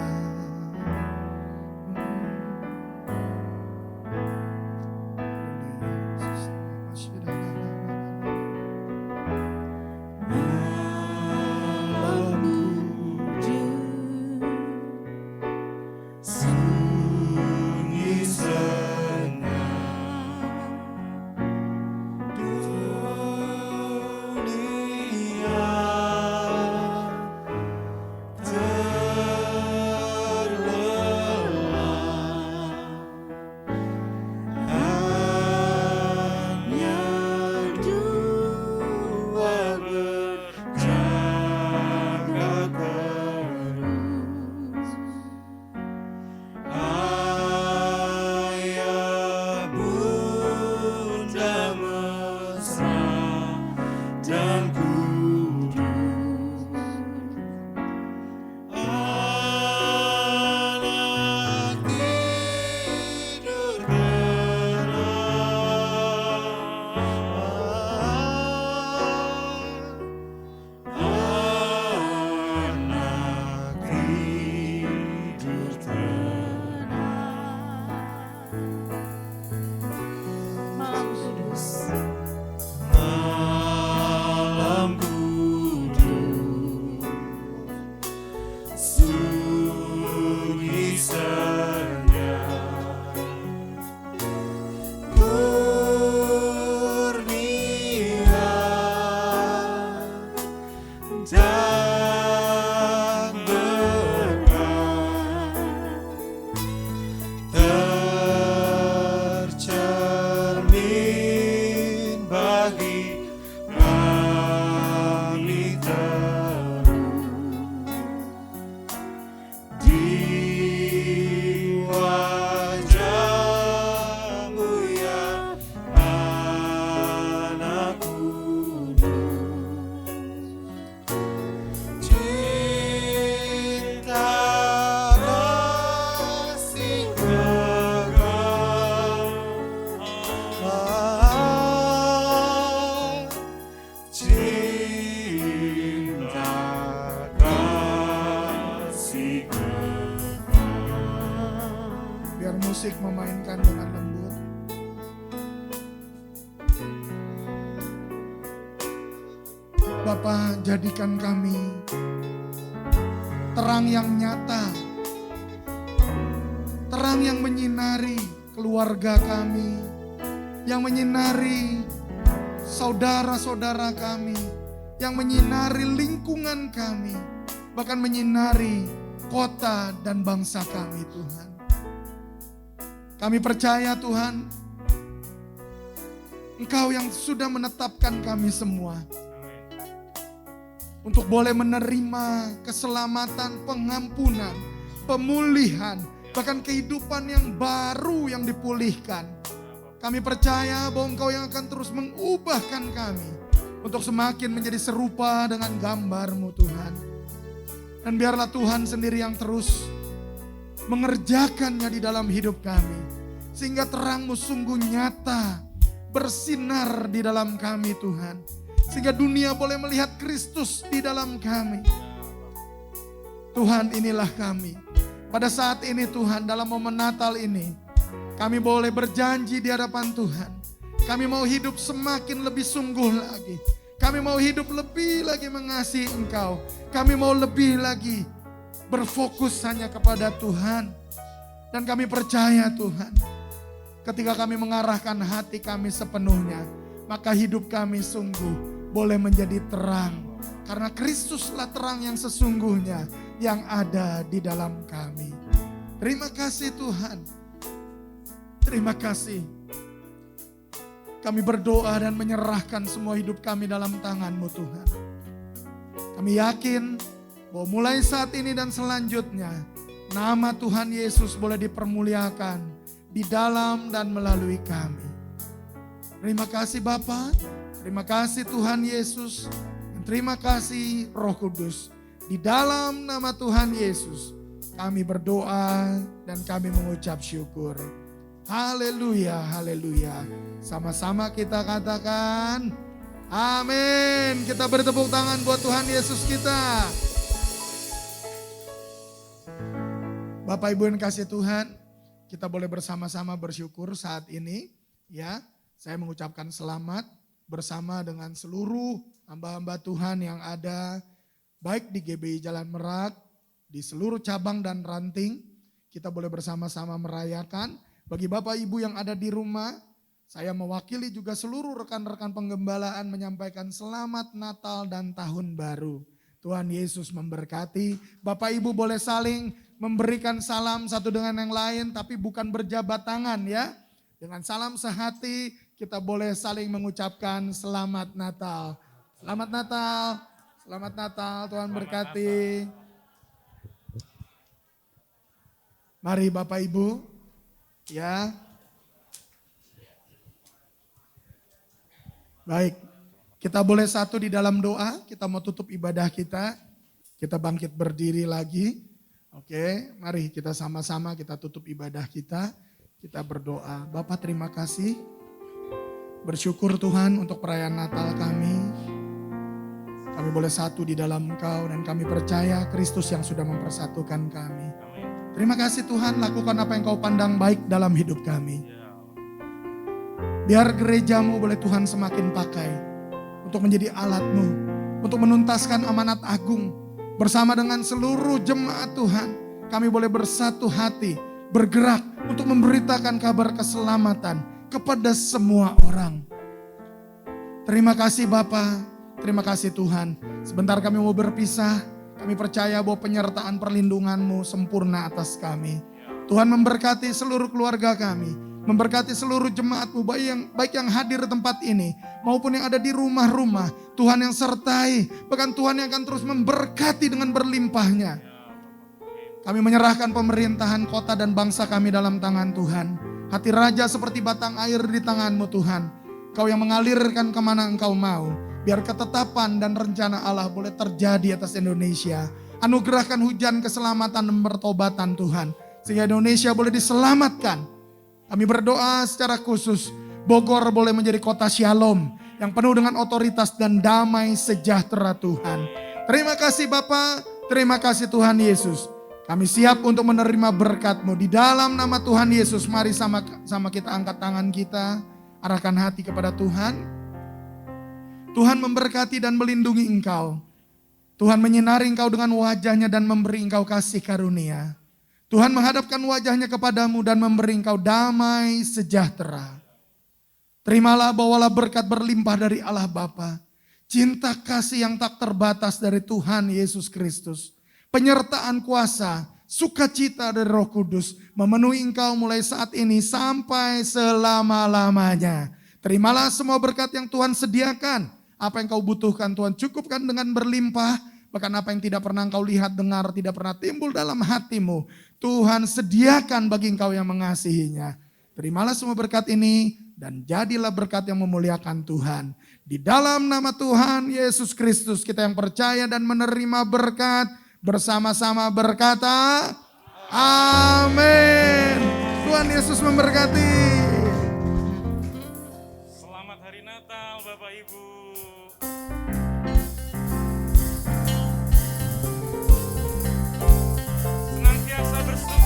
Musik memainkan dengan lembut. Bapa, jadikan kami terang yang nyata, terang yang menyinari keluarga kami, yang menyinari saudara-saudara kami, yang menyinari lingkungan kami, bahkan menyinari kota dan bangsa kami, Tuhan. Kami percaya Tuhan, Engkau yang sudah menetapkan kami semua untuk boleh menerima keselamatan, pengampunan, pemulihan, bahkan kehidupan yang baru yang dipulihkan. Kami percaya bahwa Engkau yang akan terus mengubahkan kami untuk semakin menjadi serupa dengan gambar-Mu, Tuhan. Dan biarlah Tuhan sendiri yang terus mengerjakannya di dalam hidup kami, sehingga terang-Mu sungguh nyata bersinar di dalam kami, Tuhan, sehingga dunia boleh melihat Kristus di dalam kami. Tuhan, inilah kami. Pada saat ini Tuhan, dalam momen Natal ini, kami boleh berjanji di hadapan Tuhan. Kami mau hidup semakin lebih sungguh lagi. Kami mau hidup lebih lagi mengasihi Engkau. Kami mau lebih lagi berfokus hanya kepada Tuhan. Dan kami percaya Tuhan, ketika kami mengarahkan hati kami sepenuhnya, maka hidup kami sungguh boleh menjadi terang. Karena Kristuslah terang yang sesungguhnya yang ada di dalam kami. Terima kasih Tuhan. Terima kasih. Kami berdoa dan menyerahkan semua hidup kami dalam tangan-Mu Tuhan. Kami yakin bahwa mulai saat ini dan selanjutnya, nama Tuhan Yesus boleh dipermuliakan di dalam dan melalui kami. Terima kasih Bapa, terima kasih Tuhan Yesus, dan terima kasih Roh Kudus. Di dalam nama Tuhan Yesus, kami berdoa dan kami mengucap syukur. Haleluya, haleluya. Sama-sama kita katakan, amin. Kita beri tepuk tangan buat Tuhan Yesus kita. Bapak Ibu yang kasih Tuhan, kita boleh bersama-sama bersyukur saat ini. Ya, saya mengucapkan selamat bersama dengan seluruh hamba-hamba Tuhan yang ada baik di GBI Jalan Merak, di seluruh cabang dan ranting. Kita boleh bersama-sama merayakan. Bagi Bapak Ibu yang ada di rumah, saya mewakili juga seluruh rekan-rekan penggembalaan menyampaikan selamat Natal dan Tahun Baru. Tuhan Yesus memberkati. Bapak Ibu boleh saling memberikan salam satu dengan yang lain, tapi bukan berjabat tangan ya. Dengan salam sehati kita boleh saling mengucapkan selamat Natal. Selamat Natal, selamat Natal, Tuhan berkati. Mari Bapak Ibu, ya. Baik, kita boleh satu di dalam doa, kita mau tutup ibadah kita. Kita bangkit berdiri lagi. Oke, mari kita sama-sama kita tutup ibadah kita. Kita berdoa. Bapa terima kasih. Bersyukur Tuhan untuk perayaan Natal kami. Kami boleh satu di dalam Engkau dan kami percaya Kristus yang sudah mempersatukan kami. Terima kasih Tuhan, lakukan apa yang Kau pandang baik dalam hidup kami. Biar gerejamu boleh Tuhan semakin pakai untuk menjadi alat-Mu, untuk menuntaskan amanat agung. Bersama dengan seluruh jemaat Tuhan, kami boleh bersatu hati, bergerak untuk memberitakan kabar keselamatan kepada semua orang. Terima kasih Bapa, terima kasih Tuhan. Sebentar kami mau berpisah, kami percaya bahwa penyertaan perlindungan-Mu sempurna atas kami. Tuhan memberkati seluruh keluarga kami, memberkati seluruh jemaat-Mu baik yang hadir di tempat ini maupun yang ada di rumah-rumah. Tuhan yang sertai, bahkan Tuhan yang akan terus memberkati dengan berlimpahnya. Kami menyerahkan pemerintahan kota dan bangsa kami dalam tangan Tuhan. Hati raja seperti batang air di tangan-Mu Tuhan. Kau yang mengalirkan kemana Engkau mau. Biar ketetapan dan rencana Allah boleh terjadi atas Indonesia. Anugerahkan hujan keselamatan dan pertobatan Tuhan. Sehingga Indonesia boleh diselamatkan. Kami berdoa secara khusus. Bogor boleh menjadi kota Shalom. Yang penuh dengan otoritas dan damai sejahtera Tuhan. Terima kasih Bapa. Terima kasih Tuhan Yesus. Kami siap untuk menerima berkat-Mu. Di dalam nama Tuhan Yesus, mari sama kita angkat tangan kita. Arahkan hati kepada Tuhan. Tuhan memberkati dan melindungi engkau. Tuhan menyinari engkau dengan wajahnya dan memberi engkau kasih karunia. Tuhan menghadapkan wajahnya kepadamu dan memberi engkau damai sejahtera. Terimalah, bawalah berkat berlimpah dari Allah Bapa. Cinta kasih yang tak terbatas dari Tuhan Yesus Kristus. Penyertaan kuasa, sukacita dari Roh Kudus memenuhi engkau mulai saat ini sampai selama-lamanya. Terimalah semua berkat yang Tuhan sediakan. Apa yang kau butuhkan Tuhan cukupkan dengan berlimpah. Bahkan apa yang tidak pernah engkau lihat, dengar, tidak pernah timbul dalam hatimu. Tuhan sediakan bagi engkau yang mengasihinya. Terimalah semua berkat ini dan jadilah berkat yang memuliakan Tuhan. Di dalam nama Tuhan Yesus Kristus kita yang percaya dan menerima berkat. Bersama-sama berkata, amin. Tuhan Yesus memberkati. Selamat Hari Natal Bapak Ibu. Senantiasa bersyukur.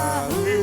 We